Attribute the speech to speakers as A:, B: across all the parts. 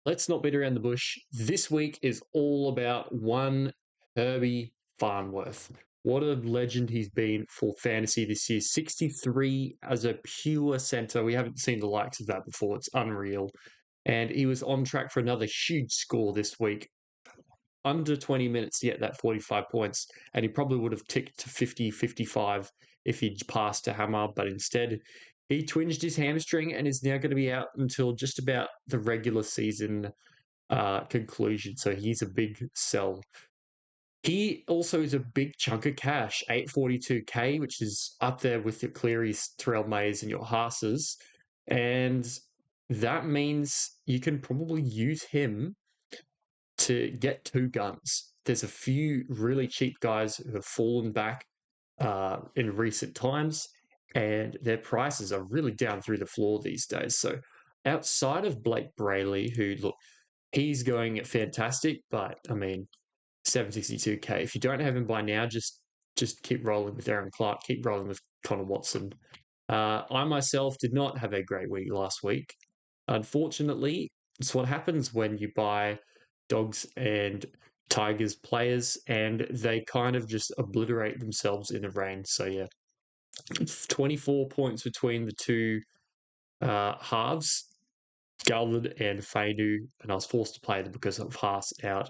A: let's not beat around the bush. This week is all about one Herbie Farnworth. What a legend he's been for fantasy this year. 63 as a pure centre. We haven't seen the likes of that before. It's unreal. And he was on track for another huge score this week. Under 20 minutes to get that 45 points. And he probably would have ticked to 50, 55 if he'd passed to Hammer. But instead, he twinged his hamstring and is now going to be out until just about the regular season conclusion. So he's a big sell. He also is a big chunk of cash, 842k, which is up there with your Clearys, Terrell Mays, and your Haas's. And that means you can probably use him to get two guns. There's a few really cheap guys who have fallen back in recent times, and their prices are really down through the floor these days. So outside of Blake Brayley, who, look, he's going fantastic, but I mean, 762k. If you don't have him by now, just keep rolling with Aaron Clark, keep rolling with Connor Watson. I myself did not have a great week last week. Unfortunately, it's what happens when you buy Dogs and Tigers players and they kind of just obliterate themselves in the rain. So yeah, 24 points between the two halves, Galvin and Fainu, and I was forced to play them because of Haas out.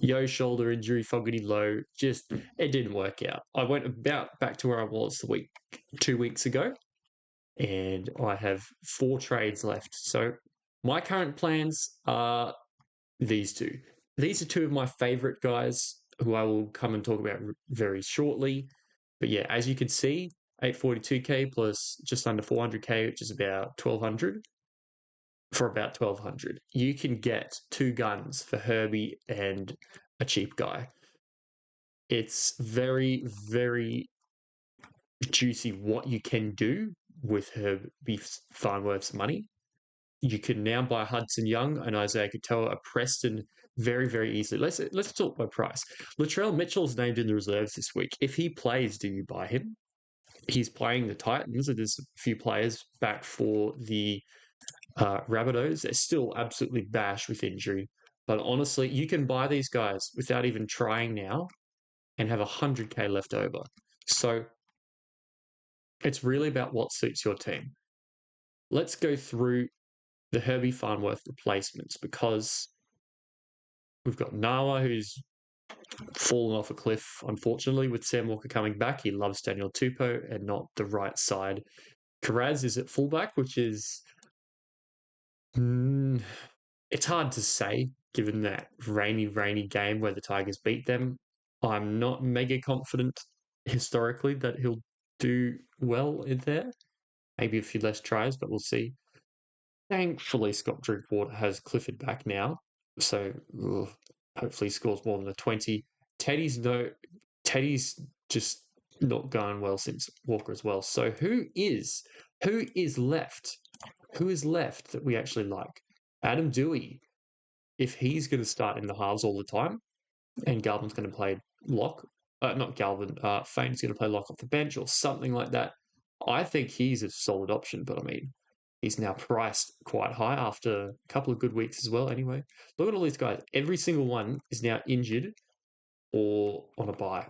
A: Yo shoulder injury, Fogarty low, just it didn't work out. I went about back to where I was 2 weeks ago, and I have 4 trades left. So my current plans are these two. These are two of my favorite guys who I will come and talk about very shortly. But yeah, as you can see, 842k plus just under 400k, which is about 1200. For about 1200, you can get two guns for Herbie and a cheap guy. It's very, very juicy what you can do with Herbie Farnworth's money. You can now buy Hudson Young and Isaiah Katoa, a Preston very, very easily. Let's talk by price. Latrell Mitchell's named in the reserves this week. If he plays, do you buy him? He's playing the Titans, and there's a few players back for the Rabbitohs. They're still absolutely bashed with injury. But honestly, you can buy these guys without even trying now and have 100k left over. So it's really about what suits your team. Let's go through the Herbie Farnworth replacements because we've got Nawa, who's fallen off a cliff, unfortunately, with Sam Walker coming back. He loves Daniel Tupou and not the right side. Karaz is at fullback, which is it's hard to say given that rainy game where the Tigers beat them. I'm not mega confident historically that he'll do well in there. Maybe a few less tries, but we'll see. Thankfully, Scott Drinkwater has Clifford back now, so hopefully he scores more than a 20. Teddy's just not going well since Walker as well. So who is left? Who is left that we actually like? Adam Dewey, if he's going to start in the halves all the time, and Galvin's going to play lock, not Galvin, Fane's going to play lock off the bench or something like that, I think he's a solid option. But I mean, he's now priced quite high after a couple of good weeks as well. Anyway, look at all these guys. Every single one is now injured or on a bye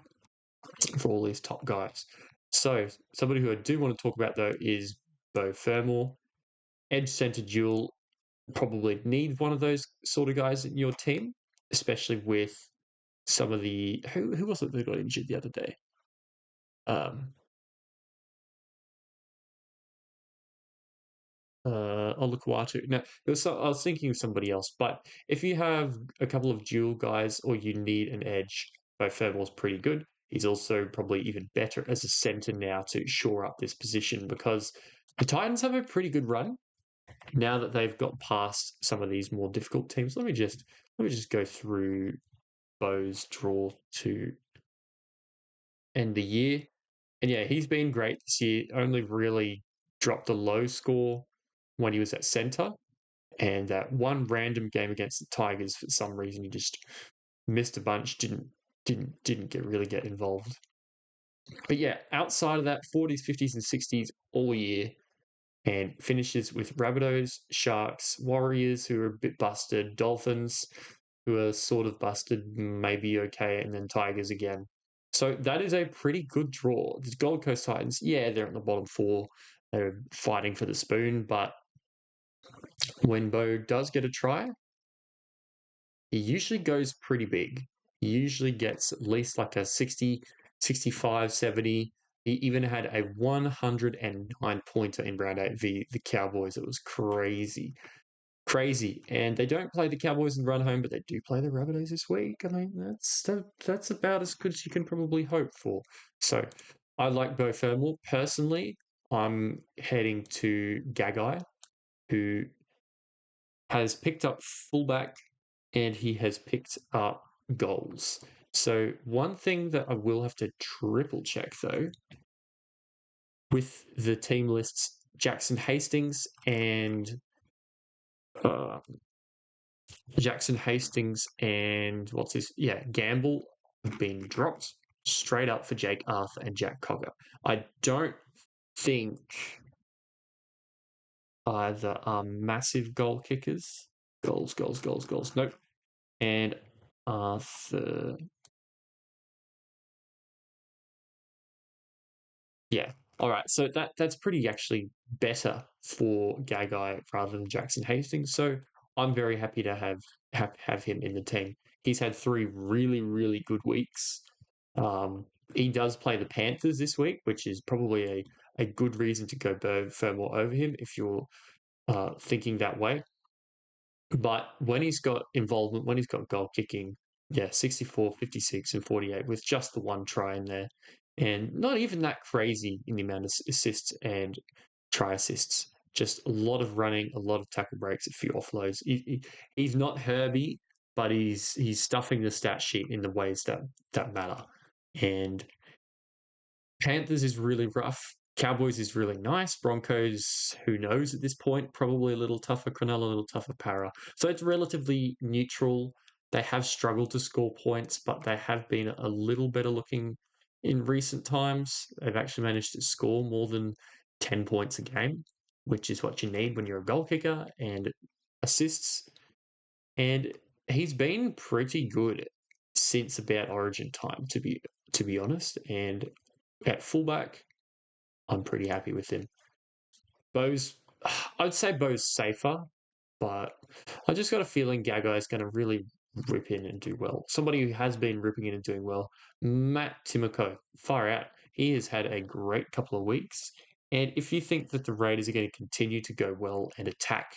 A: for all these top guys. So somebody who I do want to talk about though is Beau Fermor. Edge centre duel, probably need one of those sort of guys in your team, especially with some of the who was it that got injured the other day? Olukwatu. No, I was thinking of somebody else, but if you have a couple of dual guys or you need an edge, Beau Fermor's pretty good. He's also probably even better as a centre now to shore up this position because the Titans have a pretty good run now that they've got past some of these more difficult teams. Let me just go through Beau's draw to end the year. And yeah, he's been great this year. Only really dropped a low score when he was at centre. And that one random game against the Tigers, for some reason, he just missed a bunch, didn't get involved. But yeah, outside of that, 40s, 50s, and 60s all year. and finishes with Rabbitohs, Sharks, Warriors, who are a bit busted, Dolphins, who are sort of busted, maybe okay, and then Tigers again. So that is a pretty good draw. The Gold Coast Titans, yeah, they're in the bottom four. They're fighting for the spoon, but when Bo does get a try, he usually goes pretty big. He usually gets at least like a 60, 65, 70. He even had a 109 pointer in round eight the Cowboys. It was crazy. Crazy. And they don't play the Cowboys in run home, but they do play the Rabbitohs this week. I mean, that's about as good as you can probably hope for. So I like Bo Fermor. Personally, I'm heading to Gagai, who has picked up fullback and he has picked up goals. So one thing that I will have to triple check though, with the team lists, Jackson Hastings and uh, Gamble have been dropped straight up for Jake Arthur and Jack Cogger. I don't think either are massive goal kickers. Goals. Nope. And Arthur. Yeah. All right. So that's pretty actually better for Gagai rather than Jackson Hastings. So I'm very happy to have him in the team. He's had 3 really, really good weeks. He does play the Panthers this week, which is probably a good reason to go Fermor over him if you're thinking that way. But when he's got involvement, when he's got goal kicking, yeah, 64, 56, and 48 with just the one try in there. And not even that crazy in the amount of assists and try assists. Just a lot of running, a lot of tackle breaks, a few offloads. He's not Herbie, but he's stuffing the stat sheet in the ways that matter. And Panthers is really rough. Cowboys is really nice. Broncos, who knows at this point? Probably a little tougher. Cronulla, a little tougher. Para. So it's relatively neutral. They have struggled to score points, but they have been a little better looking in recent times. They've actually managed to score more than 10 points a game, which is what you need when you're a goal kicker, and assists. And he's been pretty good since about Origin time, to be honest. And at fullback, I'm pretty happy with him. Bo's, I'd say Bo's safer, but I just got a feeling Gagai is going to really rip in and do well. Somebody who has been ripping in and doing well, Matt Timoko, far out. He has had a great couple of weeks. And if you think that the Raiders are going to continue to go well and attack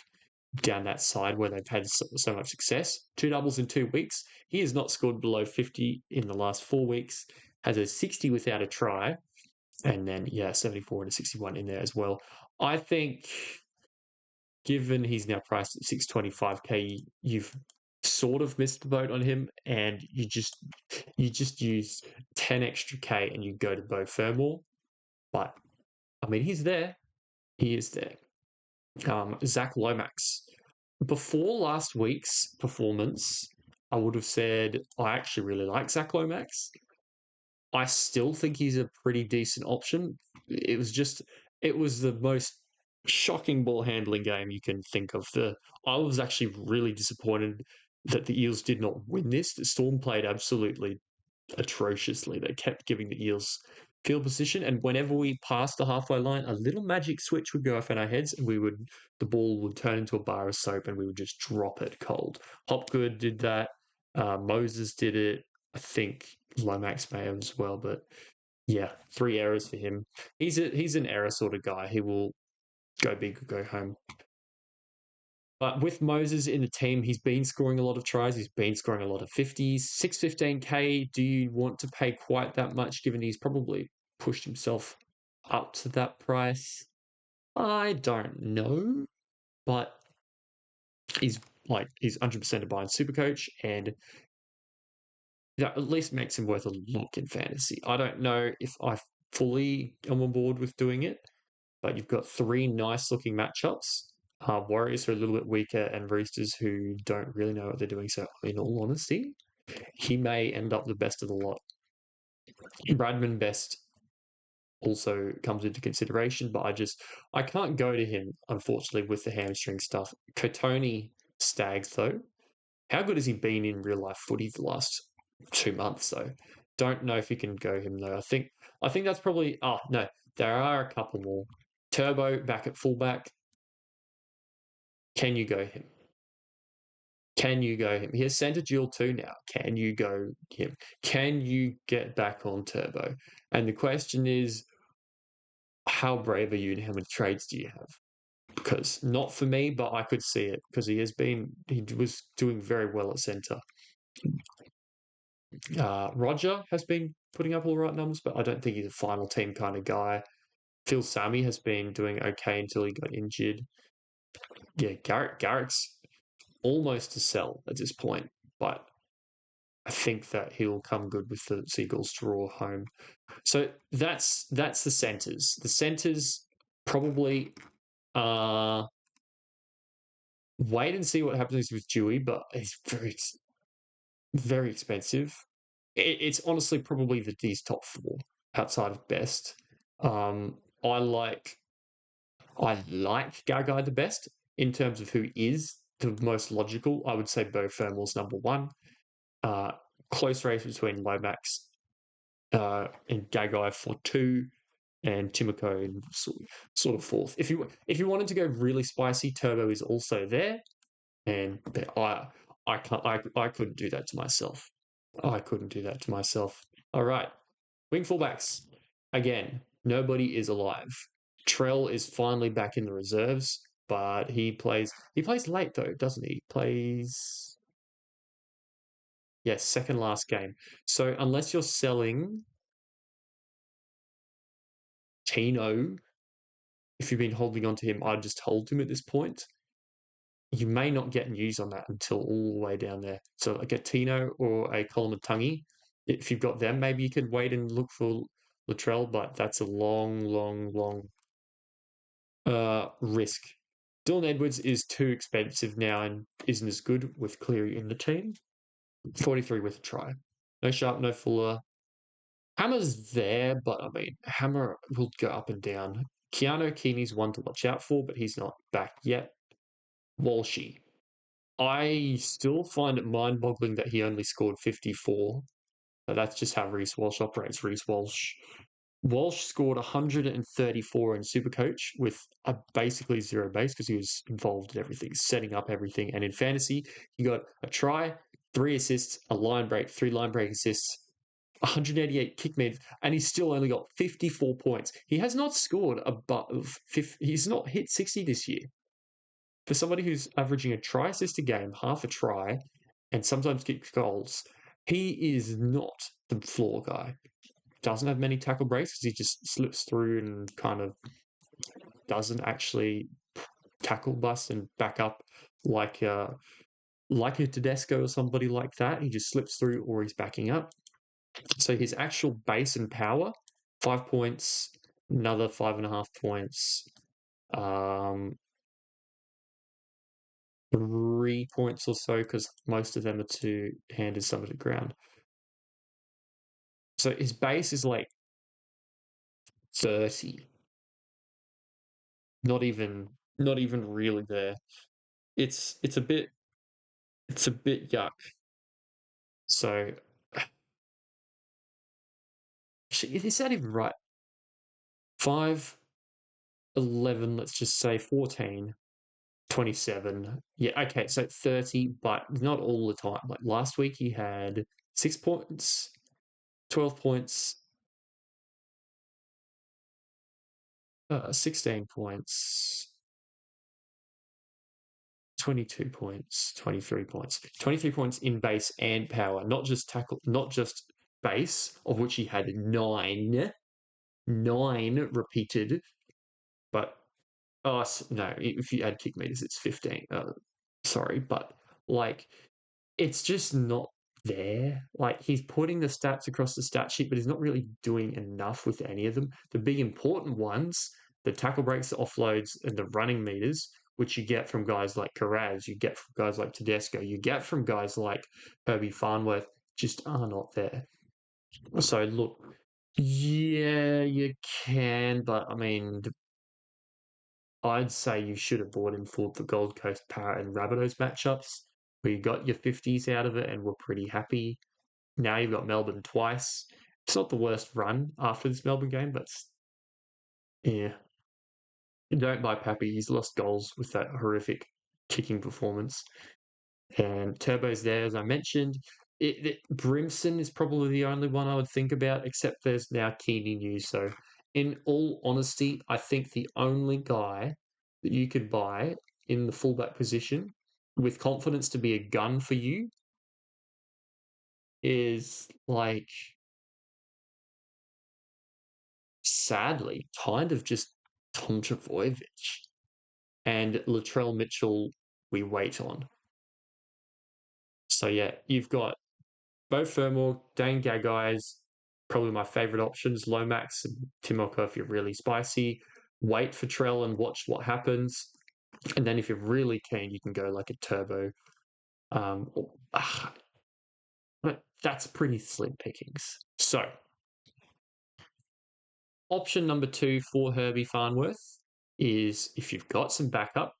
A: down that side where they've had so much success, 2 doubles in 2 weeks, he has not scored below 50 in the last 4 weeks, has a 60 without a try, and then, yeah, 74 and a 61 in there as well. I think given he's now priced at 625k, you've sort of missed the boat on him, and you just use 10 extra k and you go to Bo Fermor. But I mean, he's there. He is there. Zach Lomax. Before last week's performance, I would have said I actually really like Zach Lomax. I still think he's a pretty decent option. It was the most shocking ball handling game you can think of. I was actually really disappointed that the Eels did not win this. The Storm played absolutely atrociously. They kept giving the Eels field position, and whenever we passed the halfway line, a little magic switch would go off in our heads, and the ball would turn into a bar of soap, and we would just drop it cold. Hopgood did that. Moses did it. I think Lomax may have as well, but yeah, 3 errors for him. He's an error sort of guy. He will go big or go home. But with Moses in the team, he's been scoring a lot of tries. He's been scoring a lot of 50s. 615k, do you want to pay quite that much given he's probably pushed himself up to that price? I don't know. But he's 100% a buy in Supercoach, and that at least makes him worth a look in fantasy. I don't know if I fully am on board with doing it, but you've got 3 nice looking matchups. Warriors are a little bit weaker, and Roosters who don't really know what they're doing. So, in all honesty, he may end up the best of the lot. Bradman best also comes into consideration, but I can't go to him, unfortunately, with the hamstring stuff. Kotoni Stags, though, how good has he been in real life footy the last 2 months, though? Don't know if you can go him though. I think that's probably no, there are a couple more. Turbo back at fullback. Can you go him? Can you go him? He has centre dual too now. Can you go him? Can you get back on Turbo? And the question is, how brave are you and how many trades do you have? Because not for me, but I could see it because he was doing very well at centre. Roger has been putting up all the right numbers, but I don't think he's a final team kind of guy. Phil Sammy has been doing okay until he got injured. Yeah, Garrett's almost a sell at this point, but I think that he'll come good with the Seagulls draw home. So that's the centres. The centres probably wait and see what happens with Dewey, but he's very expensive. It's honestly probably these top four outside of best. I like Gagai the best in terms of who is the most logical. I would say Bo Fermal's number one. Close race between Lomax and Gagai for two, and Timoko in sort of fourth. If you wanted to go really spicy, Turbo is also there, and I couldn't do that to myself. I couldn't do that to myself. All right, wing fullbacks again. Nobody is alive. Trell is finally back in the reserves, but he plays late though, doesn't he? Plays yes, second last game. So unless you're selling Tino, if you've been holding on to him, I'd just hold him at this point. You may not get news on that until all the way down there. So like a Tino or a Kolomatangi, if you've got them, maybe you could wait and look for Latrell, but that's a long risk. Dylan Edwards is too expensive now and isn't as good with Cleary in the team. 43 with a try. No Sharp, no Fuller. Hammer's there, but I mean, Hammer will go up and down. Keanu Keeney's one to watch out for, but he's not back yet. Walshy. I still find it mind-boggling that he only scored 54. But that's just how Reece Walsh operates. Walsh scored 134 in Supercoach with a basically zero base because he was involved in everything, setting up everything. And in fantasy, he got a try, 3 assists, a line break, 3 line break assists, 188 kick meters, and he's still only got 54 points. He has not scored above 50, he's not hit 60 this year. For somebody who's averaging a try assist a game, half a try, and sometimes kicks goals, he is not the floor guy. Doesn't have many tackle breaks because he just slips through and kind of doesn't actually tackle bust and back up like a Tedesco or somebody like that. He just slips through or he's backing up. So his actual base and power, 5 points, another 5.5 points, 3 points or so because most of them are two-handed, some at the ground. So his base is like 30. Not even really there. It's a bit yuck. So actually, is that even right? 5, 11, let's just say 14, 27. Yeah, okay, so 30, but not all the time. Like last week he had 6 points, 12 points, 16 points, 22 points, 23 points. 23 points in base and power, not just tackle, not just base, of which he had 9 repeated, but no, if you add kick meters, it's 15. Sorry, but like it's just not there. Like he's putting the stats across the stat sheet, but he's not really doing enough with any of them. The big important ones, the tackle breaks, the offloads, and the running meters, which you get from guys like Carraz, you get from guys like Tedesco, you get from guys like Herbie Farnworth, just are not there. So look, Yeah, you can, but I mean, I'd say you should have bought him for the Gold Coast Parrot and Rabbitohs matchups, where you got your 50s out of it and were pretty happy. Now you've got Melbourne twice. It's not the worst run after this Melbourne game, but yeah. Don't buy Pappy. He's lost goals with that horrific kicking performance. And Turbo's there, as I mentioned. Brimson is probably the only one I would think about, except there's now Keeney news. So, in all honesty, I think the only guy that you could buy in the fullback position with confidence to be a gun for you is like, sadly, kind of just Tom Trbojevic and Latrell Mitchell. We wait on. So yeah, you've got Bo Fermor, Dane Gaggai's probably my favourite options. Lomax and Timoko if you're really spicy. Wait for Trell and watch what happens. And then if you're really keen, you can go like a turbo. Um, but that's pretty slim pickings. So option number 2 for Herbie Farnworth is if you've got some backup,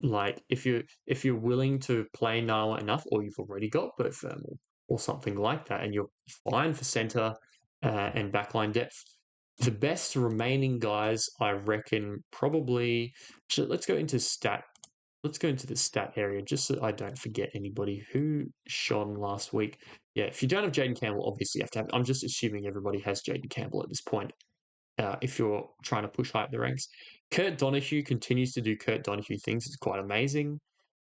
A: like if you're willing to play Nala enough, or you've already got Bert Thermal or something like that, and you're fine for centre and backline depth. The best remaining guys, I reckon, probably. Let's go into stat. Let's go into the stat area just so I don't forget anybody who shone last week. Yeah, if you don't have Jaden Campbell, obviously you have to have. I'm just assuming everybody has Jaden Campbell at this point if you're trying to push high up the ranks. Kurt Donahue continues to do Kurt Donahue things. It's quite amazing.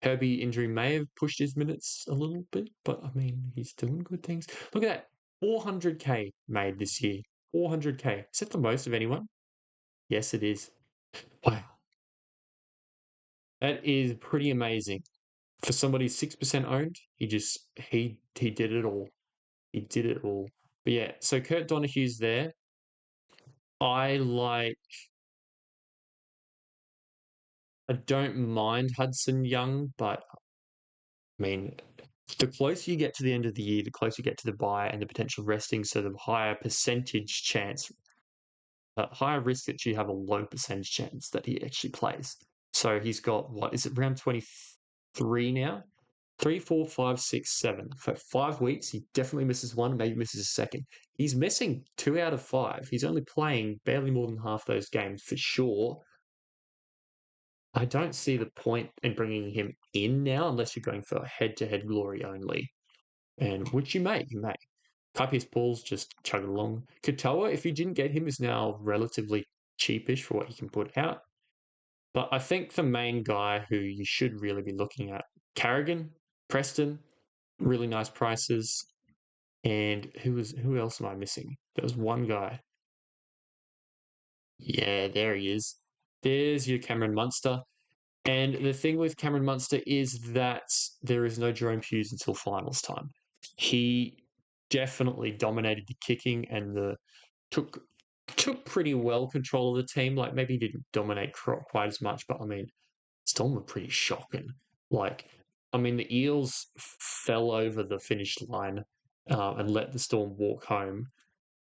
A: Herbie injury may have pushed his minutes a little bit, but I mean, he's doing good things. Look at that. 400K made this year. 400K. Is that the most of anyone? Yes, it is. Wow. That is pretty amazing. For somebody 6% owned, he did it all. He did it all. But yeah, so Kurt Donahue's there. I like I don't mind Hudson Young, but I mean, the closer you get to the end of the year, the closer you get to the buy and the potential resting, so the higher percentage chance, higher risk that you have a low percentage chance that he actually plays. So he's got what is it, round 23 now? Three, four, five, six, seven. For 5 weeks, he definitely misses one, maybe misses a second. He's missing 2 out of 5. He's only playing barely more than half those games for sure. I don't see the point in bringing him in now unless you're going for head-to-head glory only, and which you may. Kaipius Paul's just chugging along. Katoa, if you didn't get him, is now relatively cheapish for what he can put out. But I think the main guy who you should really be looking at, Carrigan, Preston, really nice prices. And who else am I missing? There was one guy. Yeah, there he is. There's your Cameron Munster. And the thing with Cameron Munster is that there is no Jerome Hughes until finals time. He definitely dominated the kicking and the took took pretty well control of the team. Like maybe he didn't dominate quite as much, but I mean, Storm were pretty shocking. Like, I mean, the Eels fell over the finish line and let the Storm walk home.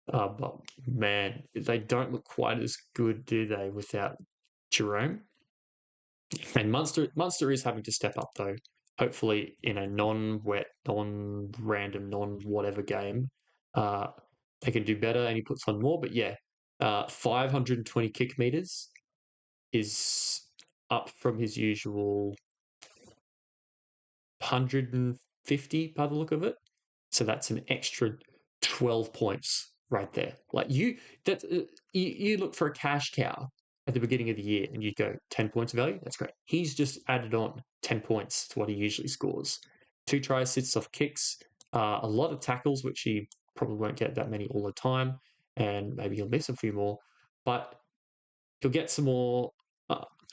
A: But man, they don't look quite as good, do they, without Jerome? And Munster is having to step up though. Hopefully, in a non-wet, non-random, non-whatever game, uh, they can do better, and he puts on more. But yeah, 520 kick meters is up from his usual 150 by the look of it. So that's an extra 12 points right there. Like you look for a cash cow at the beginning of the year and you go 10 points of value. That's great. He's just added on 10 points to what he usually scores. 2 try assists off kicks, a lot of tackles, which he probably won't get that many all the time, and maybe he'll miss a few more, but he'll get some more.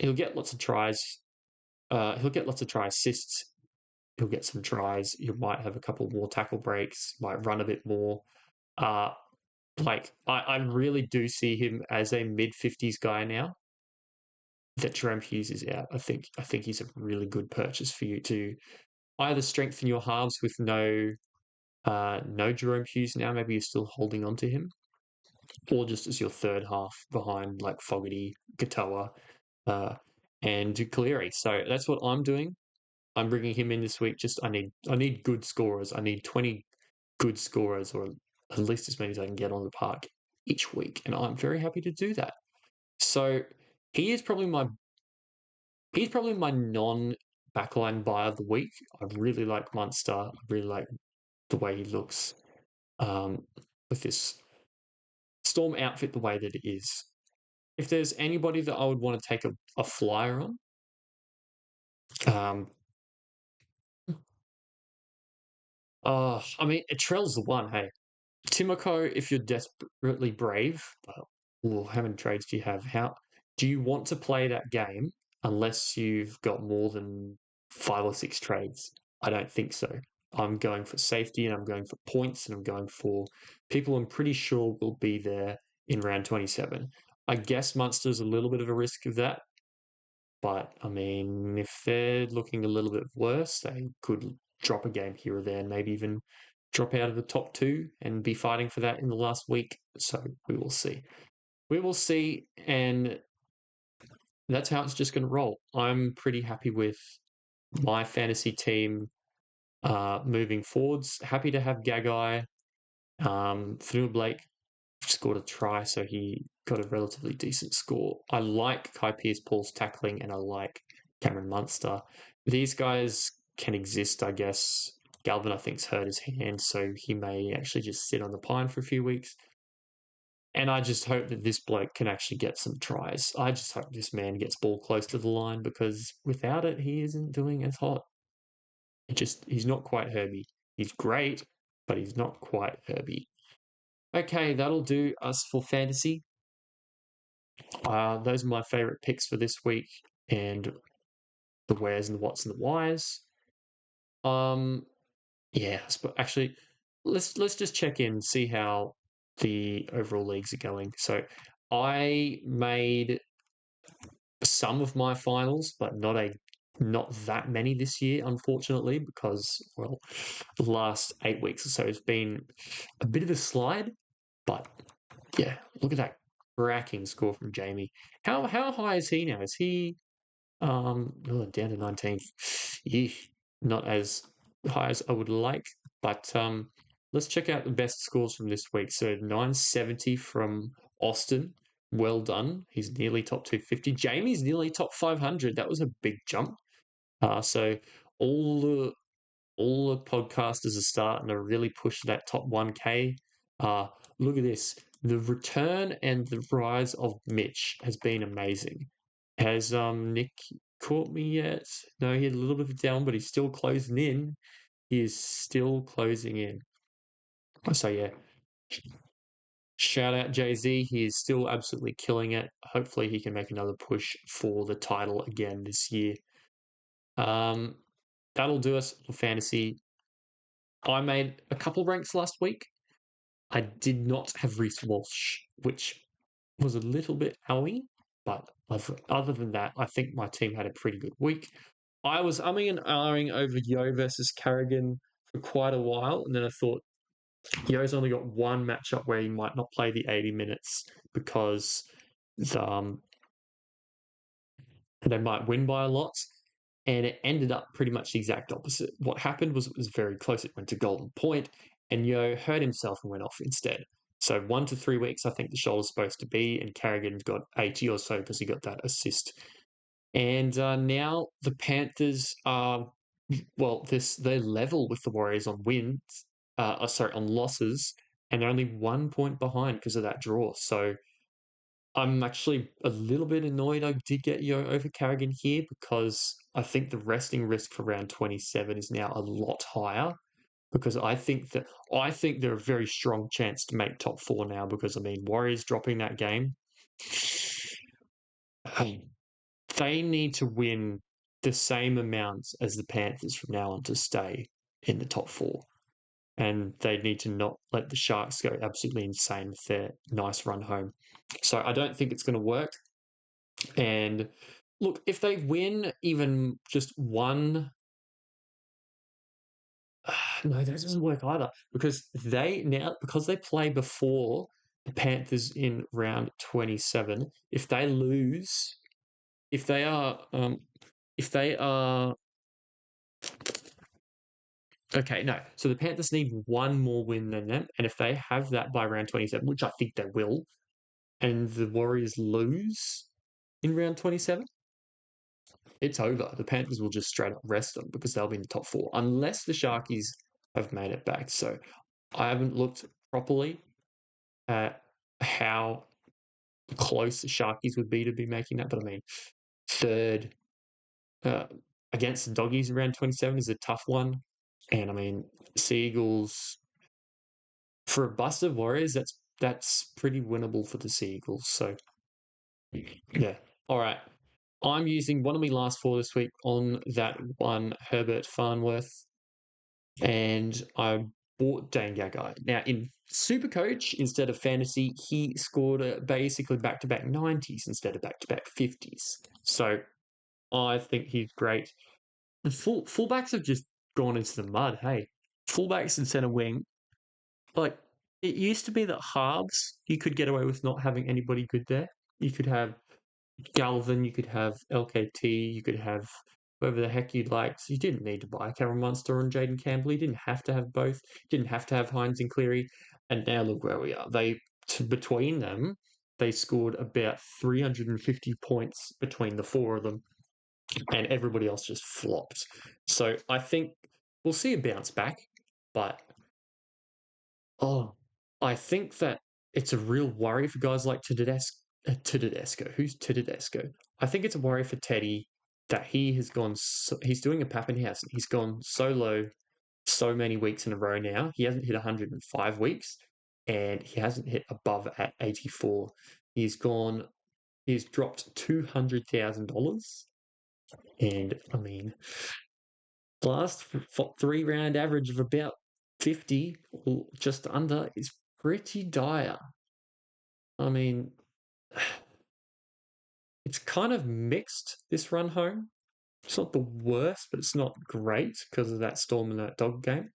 A: He'll get lots of tries. He'll get lots of try assists. He'll get some tries. You might have a couple more tackle breaks. Might run a bit more. Uh, I really do see him as a mid-50s guy now. That Jerome Hughes is out. I think he's a really good purchase for you to either strengthen your halves with no Jerome Hughes now. Maybe you're still holding on to him. or just as your third half behind like Fogarty, Katoa, uh, and Cleary. So that's what I'm doing. I'm bringing him in this week. Just I need good scorers. I need 20 good scorers, or at least as many as I can get on the park each week, and I'm very happy to do that. So he is probably my he's probably my non backline buy of the week. I really like Munster. I really like the way he looks with this Storm outfit the way that it is. If there's anybody that I would want to take a flyer on, um, I mean, Trell's the one. Hey, Timoko, if you're desperately brave, well, how many trades do you have? How do you want to play that game unless you've got more than 5 or 6 trades? I don't think so. I'm going for safety and I'm going for points and I'm going for people I'm pretty sure will be there in round 27. I guess Munster's a little bit of a risk of that, but I mean, if they're looking a little bit worse, they could drop a game here or there and maybe even drop out of the top 2 and be fighting for that in the last week. So we will see. We will see. And that's how it's just going to roll. I'm pretty happy with my fantasy team moving forwards. Happy to have Gagai. Through Blake scored a try, so he got a relatively decent score. I like Kai Pearce-Paul's tackling, and I like Cameron Munster. These guys can exist, I guess. Galvin, I think's hurt his hand, so he may actually just sit on the pine for a few weeks. And I just hope that this bloke can actually get some tries. I just hope this man gets ball close to the line because without it, he isn't doing as hot. He's not quite Herbie. He's great, but he's not quite Herbie. Okay, that'll do us for fantasy. Those are my favorite picks for this week, and the wheres and the whats and the whys. Yeah, but actually, let's just check in and see how the overall leagues are going. So, I made some of my finals, but not that many this year, unfortunately, because well, the last 8 weeks or so has been a bit of a slide. But yeah, look at that cracking score from Jamie. How high is he now? Is he down to 19th? Yeesh, not as high as I would like, but let's check out the best scores from this week. So 970 from Austin. Well done. He's nearly top 250. Jamie's nearly top 500. That was a big jump. So all the all the podcasters are starting to really push that top 1K. Look at this. The return and the rise of Mitch has been amazing. Has Nick caught me yet? No, he had a little bit of a down, but he's still closing in. He is still closing in. So yeah, shout out Jay-Z. He is still absolutely killing it. Hopefully he can make another push for the title again this year. Um, that'll do us for fantasy. I made a couple ranks last week. I did not have Reece Walsh, which was a little bit owie, but other than that, I think my team had a pretty good week. I was umming and ahhing over Yo versus Carrigan for quite a while, and then I thought Yo's only got one matchup where he might not play the 80 minutes because um, they might win by a lot. And it ended up pretty much the exact opposite. What happened was it was very close. It went to Golden Point, and Yo hurt himself and went off instead. So 1 to 3 weeks, I think the shoulder's supposed to be, and Carrigan got 80 or so because he got that assist. And now the Panthers are, well, they're level with the Warriors on wins, on losses, and they're only 1 point behind because of that draw. So I'm actually a little bit annoyed I did get Yo over Carrigan here because I think the resting risk for round 27 is now a lot higher because I think they're a very strong chance to make top 4 now because I mean Warriors dropping that game. They need to win the same amounts as the Panthers from now on to stay in the top 4. And they need to not let the Sharks go absolutely insane with their nice run home. So I don't think it's going to work. And look, if they win even just one, no, that doesn't work either because they play before the Panthers in round 27. If they lose, if they are, okay, no. So the Panthers need one more win than them, and if they have that by round 27, which I think they will, and the Warriors lose in round 27, it's over. The Panthers will just straight up rest them because they'll be in the top 4, unless the Sharkies have made it back. So I haven't looked properly at how close the Sharkies would be to be making that, but I mean, third against the Doggies around 27 is a tough one. And I mean, Seagulls, for a busted Warriors, that's pretty winnable for the Seagulls. So, yeah. All right. I'm using one of my last 4 this week on that one Herbert Farnworth, and I bought Dane Gagai. Now, in Supercoach, instead of Fantasy, he scored basically back-to-back 90s instead of back-to-back 50s. So, I think he's great. The fullbacks have just gone into the mud, hey. Fullbacks and centre wing, like, it used to be that halves, you could get away with not having anybody good there. You could have Galvin, you could have LKT, you could have whoever the heck you'd like. So you didn't need to buy Cameron Munster and Jaden Campbell. You didn't have to have both. You didn't have to have Hines and Cleary. And now look where we are. Between them, they scored about 350 points between the 4 of them, and everybody else just flopped. So I think we'll see a bounce back, but I think that it's a real worry for guys like Tedesco. Who's Tedesco? I think it's a worry for Teddy that he has gone. He's doing a Pappenhausen. He's gone so low, so many weeks in a row now. He hasn't hit 105 weeks, and he hasn't hit above at 84. He's gone. He's dropped $200,000, and I mean, last 3-round average of about 50 or just under is pretty dire. I mean, it's kind of mixed this run home. It's not the worst, but it's not great because of that Storm and that Dog game.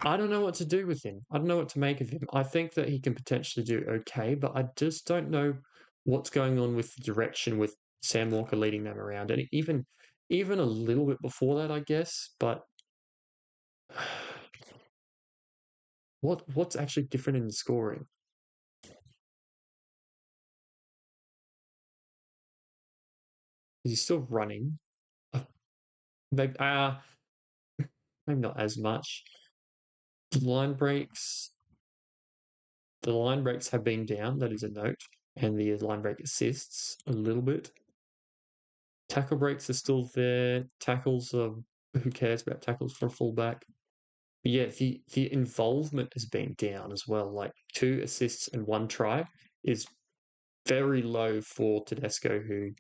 A: I don't know what to do with him. I don't know what to make of him. I think that he can potentially do okay, but I just don't know what's going on with the direction with Sam Walker leading them around, and even a little bit before that, I guess. But what's actually different in the scoring? He's still running. Maybe, maybe not as much. The line breaks. The line breaks have been down. That is a note, and the line break assists a little bit. Tackle breaks are still there. Tackles are. Who cares about tackles for a fullback? But yeah, the involvement has been down as well. Like 2 assists and 1 try is very low for Tedesco, who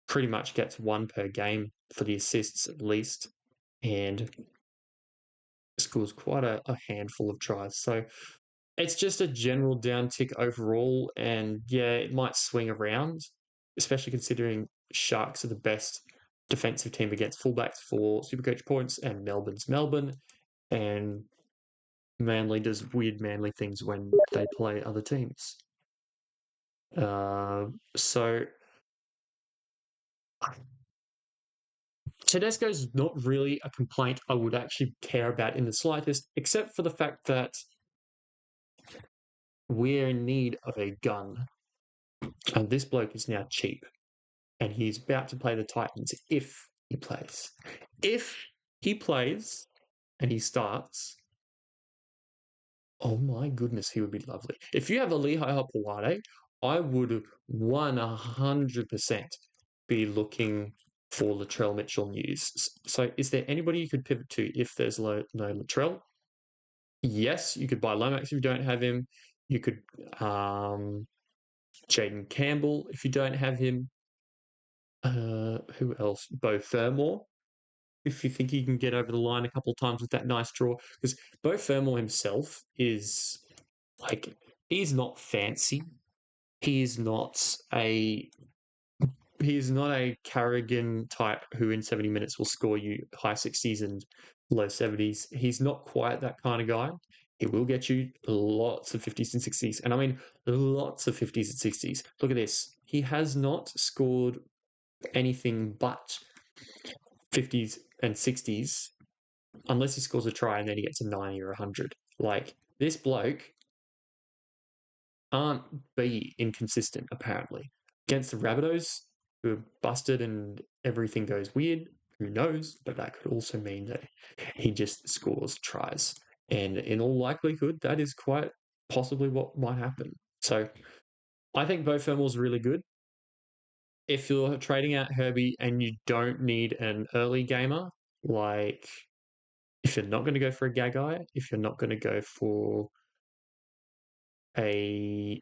A: pretty much gets 1 per game for the assists at least, and scores quite a handful of tries. So it's just a general downtick overall, and yeah, it might swing around, especially considering Sharks are the best defensive team against fullbacks for Supercoach points, and Melbourne's Melbourne, and Manly does weird Manly things when they play other teams. So Tedesco's not really a complaint I would actually care about in the slightest, except for the fact that we're in need of a gun. And this bloke is now cheap. And he's about to play the Titans if he plays. If he plays and he starts, oh my goodness, he would be lovely. If you have a Lehigh Hopewade, I would 100% be looking for Latrell Mitchell news. So is there anybody you could pivot to if there's no Latrell? Yes, you could buy Lomax if you don't have him. You could Jaden Campbell if you don't have him. Who else? Bo Fermor, if you think he can get over the line a couple of times with that nice draw. Because Bo Fermor himself is like, he's not fancy. He's not a Carrigan type who in 70 minutes will score you high 60s and low 70s. He's not quite that kind of guy. he will get you lots of 50s and 60s. And I mean, lots of 50s and 60s. Look at this. He has not scored anything but 50s and 60s unless he scores a try and then he gets a 90 or 100. Like, this bloke can't be inconsistent, apparently. Against the Rabbitohs, who are busted and everything goes weird, who knows? But that could also mean that he just scores tries. And in all likelihood, that is quite possibly what might happen. So I think both thermals are really good. If you're trading out Herbie and you don't need an early gamer, like if you're not going to go for a Gagai, if you're not going to go for a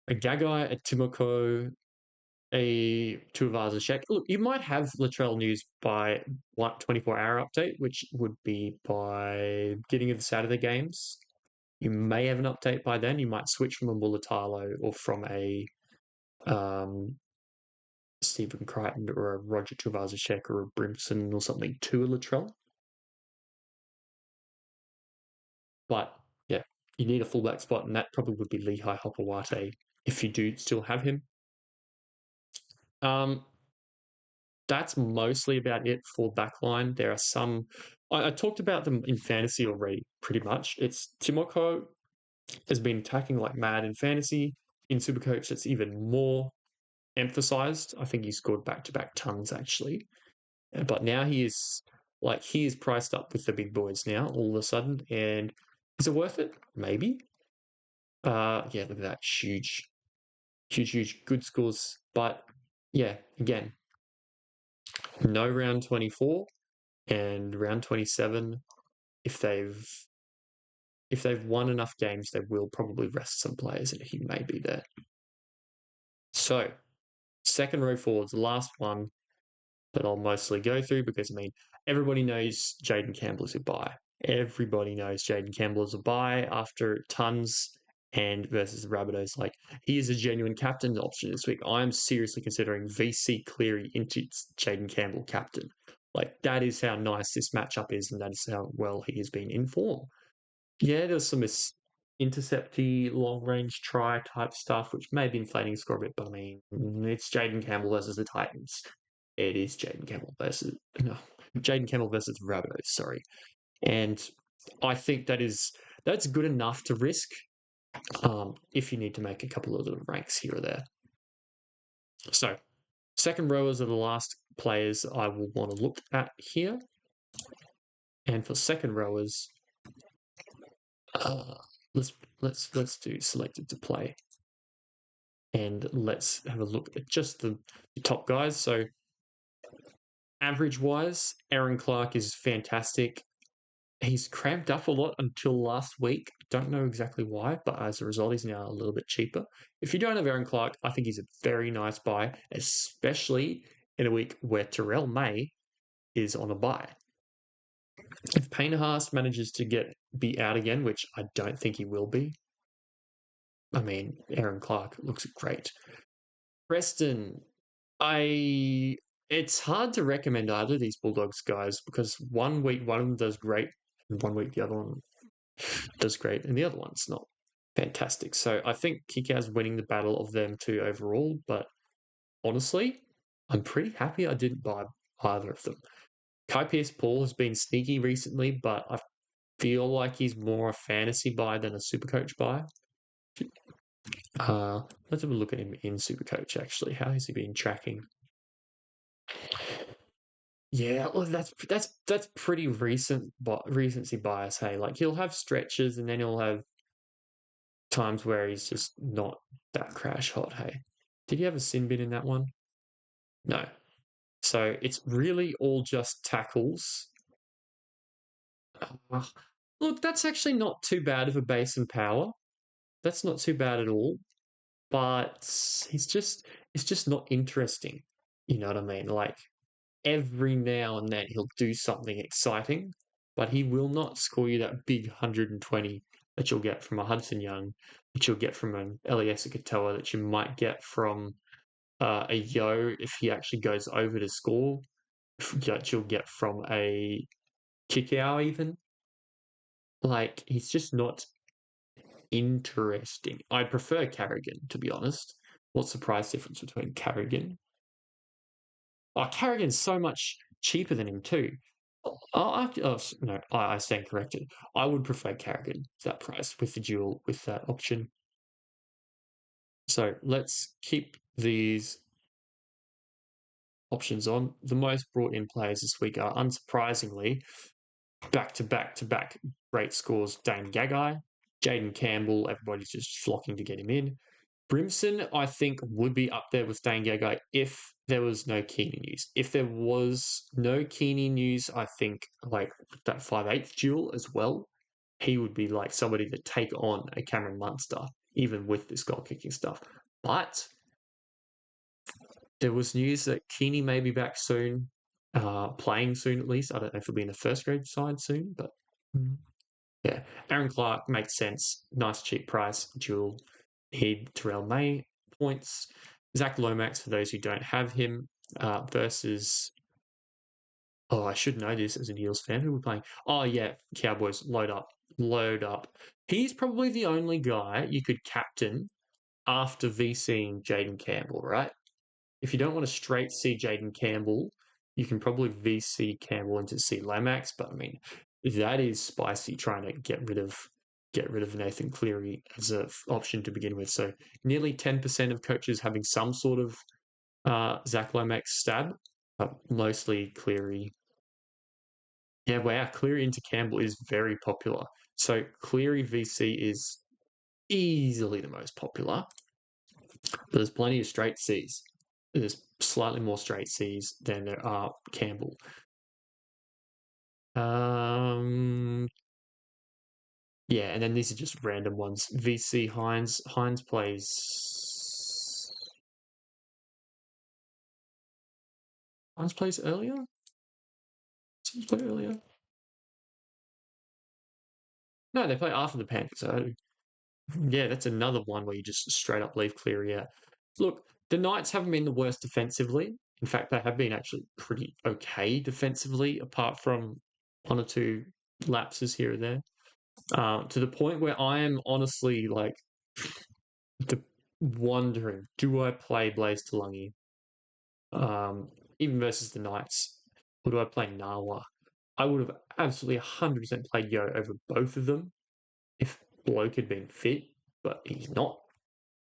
A: Gagai, a Timoko, a Tuivasa-Sheck. Look, you might have Latrell news by 24-hour update, which would be by beginning of the Saturday games. You may have an update by then. You might switch from a Mulatalo or from a Stephen Crichton or a Roger Tuivasa-Sheck or a Brimson or something to a Latrell. But yeah, you need a fullback spot, and that probably would be Lehigh Hopewate if you do still have him. That's mostly about it for backline. There are some I talked about them in fantasy already, pretty much. It's Timoko has been attacking like mad in fantasy. In Supercoach, it's even more emphasized. I think he scored back-to-back tons actually, but now he is priced up with the big boys now all of a sudden. And is it worth it? Maybe. Yeah, look at that, huge, good scores. But yeah, again, no round 24 and round 27. If they've won enough games, they will probably rest some players, and he may be there. So, second row forwards, the last one that I'll mostly go through because I mean everybody knows Jaden Campbell is a buy. Everybody knows Jaden Campbell is a buy after tons and versus the Rabbitohs. Like, he is a genuine captain option this week. I'm seriously considering VC Cleary into Jaden Campbell captain. Like, that is how nice this matchup is, and that is how well he has been in form. Yeah, there's some intercepty, long range try type stuff, which may be inflating score a bit, but I mean, it's Jaden Campbell versus the Titans. It is Jaden Campbell versus Jaden Campbell versus the Rabbitohs, sorry. And I think that's good enough to risk if you need to make a couple of little ranks here or there. So, second rowers are the last players I will want to look at here. And for second rowers, let's do selected to play, and let's have a look at just the top guys. So, average wise, Aaron Clark is fantastic. He's cramped up a lot until last week. Don't know exactly why, but as a result, he's now a little bit cheaper. If you don't have Aaron Clark, I think he's a very nice buy, especially in a week where Terrell May is on a buy. If Payne Haas manages to be out again, which I don't think he will be, I mean, Aaron Clark looks great. Preston, it's hard to recommend either of these Bulldogs guys because one week one of them does great, and one week the other one does great, and the other one's not fantastic. So I think Kikau's winning the battle of them two overall, but honestly, I'm pretty happy I didn't buy either of them. Kai Pearce-Paul has been sneaky recently, but I feel like he's more a fantasy buy than a Supercoach buy. Let's have a look at him in Supercoach, actually. How has he been tracking? Yeah, well, that's pretty recency bias. Hey, like he'll have stretches and then he'll have times where he's just not that crash hot. Hey, did you have a sin bin in that one? No. So it's really all just tackles. Uh, Look, that's actually not too bad of a base and power. That's not too bad at all. But it's just not interesting. You know what I mean? Like, every now and then he'll do something exciting, but he will not score you that big 120 that you'll get from a Hudson Young, that you'll get from an Eliesa Katoa, that you might get from a Yo if he actually goes over to score, that you'll get from a Kickout even. Like, he's just not interesting. I prefer Carrigan, to be honest. What's the price difference between Carrigan? Oh, Carrigan's so much cheaper than him too. No, I stand corrected. I would prefer Carrigan that price with the dual with that option. So let's keep these options on. The most brought in players this week are unsurprisingly back to back to back great scores. Dane Gagai, Jaden Campbell. Everybody's just flocking to get him in. Brimson, I think, would be up there with Dane Gagai if there was no Keeney news. If there was no Keeney news, I think like that 5/8 duel as well, he would be like somebody to take on a Cameron Munster, even with this goal kicking stuff. But there was news that Keeney may be back soon, playing soon at least. I don't know if he'll be in the first grade side soon, but yeah. Aaron Clark makes sense. Nice cheap price, dual. He'd Terrell May points. Zach Lomax, for those who don't have him, versus. Oh, I should know this as an Eels fan. Who we're playing? Oh, yeah, Cowboys. Load up. Load up. He's probably the only guy you could captain after VCing Jaden Campbell, right? If you don't want to straight see Jaden Campbell, you can probably VC Campbell into C Lomax. But I mean, that is spicy trying to get rid of Nathan Cleary as an option to begin with. So nearly 10% of coaches having some sort of Zach Lomax stab, but mostly Cleary. Yeah, wow, Cleary into Campbell is very popular. So Cleary VC is easily the most popular. But there's plenty of straight Cs. There's slightly more straight Cs than there are Campbell. Um, yeah, and then these are just random ones. VC Hines. Hines plays. Hines plays earlier. Hines play earlier. No, they play after the Panthers. So yeah, that's another one where you just straight up leave Cleary out. Look, the Knights haven't been the worst defensively. In fact, they have been actually pretty okay defensively, apart from one or two lapses here and there. To the point where I am honestly like wondering, do I play Blaze Talungi, even versus the Knights, or do I play Nawa? I would have absolutely 100% played Yo over both of them if Bloke had been fit, but he's not.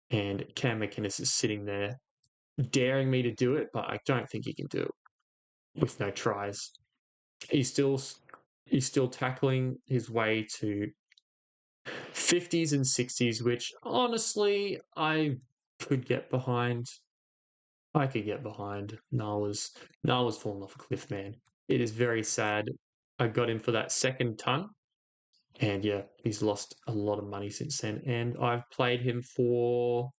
A: And Cam McInnes is sitting there daring me to do it, but I don't think he can do it with no tries. He's still he's still tackling his way to 50s and 60s, which honestly I could get behind. I could get behind. Nala's fallen off a cliff, man. It is very sad. I got him for that second ton, and yeah, he's lost a lot of money since then. And I played him for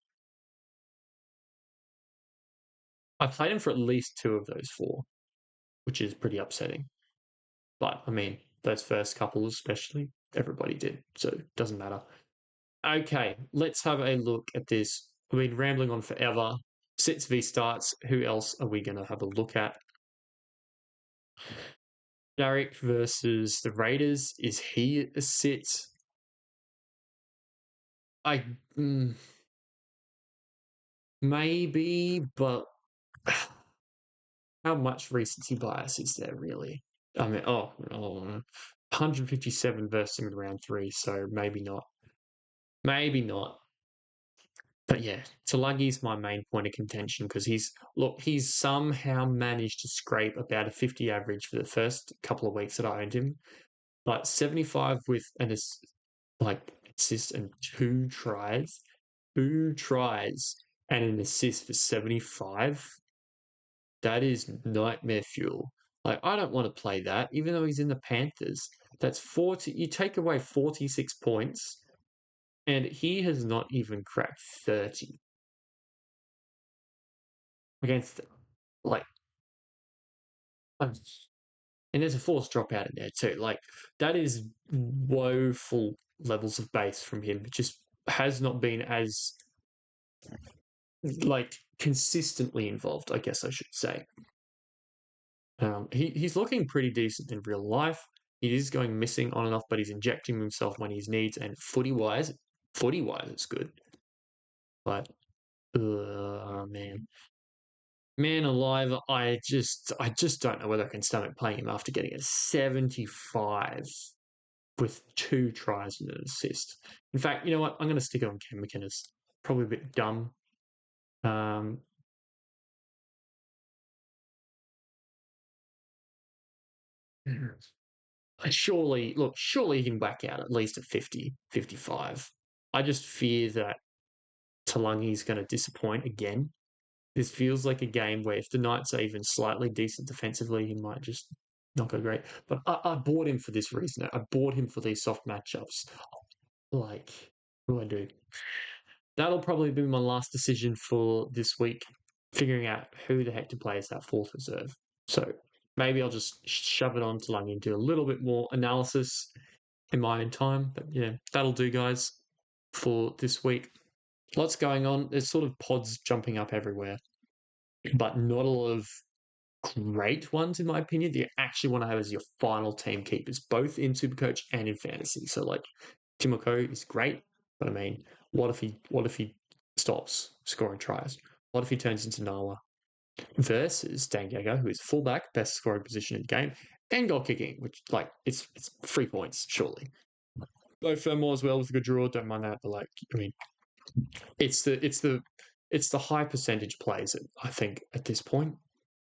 A: at least two of those four, which is pretty upsetting. But I mean, those first couple especially, everybody did, so it doesn't matter. Okay, let's have a look at this. We've been rambling on forever. Sits v starts. Who else are we going to have a look at? Derek versus the Raiders. Is he a sit? I maybe, but how much recency bias is there really? I mean, 157 versus him in round three, so maybe not. Maybe not. But yeah, Talagi's my main point of contention because he's somehow managed to scrape about a 50 average for the first couple of weeks that I owned him. But 75 with like assist and two tries and an assist for 75. That is nightmare fuel. Like I don't want to play that, even though he's in the Panthers. That's 40. You take away 46 points, and he has not even cracked 30 against like. And there's a forced dropout in there too. Like that is woeful levels of base from him. It just has not been as like consistently involved, I guess I should say. He's looking pretty decent in real life. He is going missing on and off, but he's injecting himself when he needs. And footy-wise, it's good. But, man. Man alive, I just don't know whether I can stomach playing him after getting a 75 with 2 tries and an assist. In fact, you know what? I'm going to stick it on Cam McInnes. Probably a bit dumb. Surely he can back out at least at 50, 55. I just fear that Talangi's going to disappoint again. This feels like a game where if the Knights are even slightly decent defensively, he might just not go great. But I bought him for this reason. I bought him for these soft matchups. Like, what do I do? That'll probably be my last decision for this week, figuring out who the heck to play as that fourth reserve. So maybe I'll just shove it on to Lungy and do a little bit more analysis in my own time. But yeah, that'll do, guys, for this week. Lots going on. There's sort of pods jumping up everywhere, but not a lot of great ones, in my opinion, that you actually want to have as your final team keepers, both in Supercoach and in fantasy. So like Timoko is great, but I mean, what if he stops scoring tries? What if he turns into Nala? Versus Dangago, who is fullback, best scoring position in the game, and goal kicking, which like it's 3 points, surely. Both Fermor as well with a good draw, don't mind that, but like I mean it's the high percentage plays I think at this point,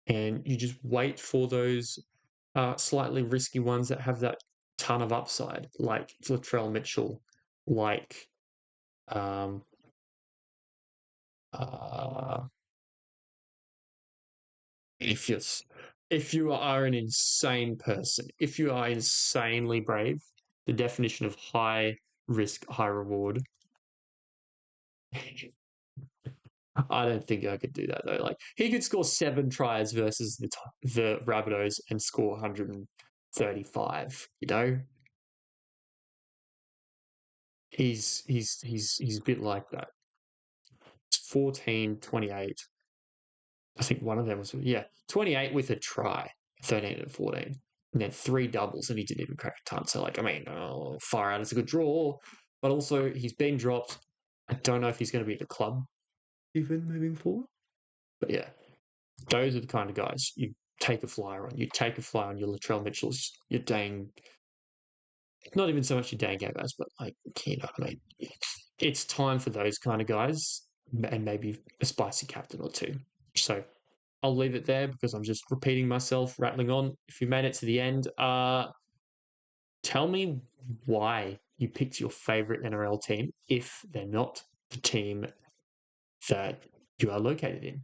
A: and you just wait for those slightly risky ones that have that ton of upside, like Latrell Mitchell, like um, uh, if you are an insane person, if you are insanely brave, the definition of high risk, high reward. I don't think I could do that though. Like he could score 7 tries versus the Rabbitohs and score 135. You know, he's a bit like that. It's 14, 28. I think one of them was 28 with a try, 13 and 14, and then 3 doubles, and he didn't even crack a ton. So like, I mean, far out is a good draw, but also he's been dropped. I don't know if he's going to be at the club even moving forward. But yeah, those are the kind of guys you take a flyer on. You take a flyer on your Latrell Mitchells, your dang, not even so much your dang guys, but like, you know what I mean? It's time for those kind of guys and maybe a spicy captain or two. So I'll leave it there because I'm just repeating myself, rattling on. If you made it to the end, tell me why you picked your favorite NRL team if they're not the team that you are located in.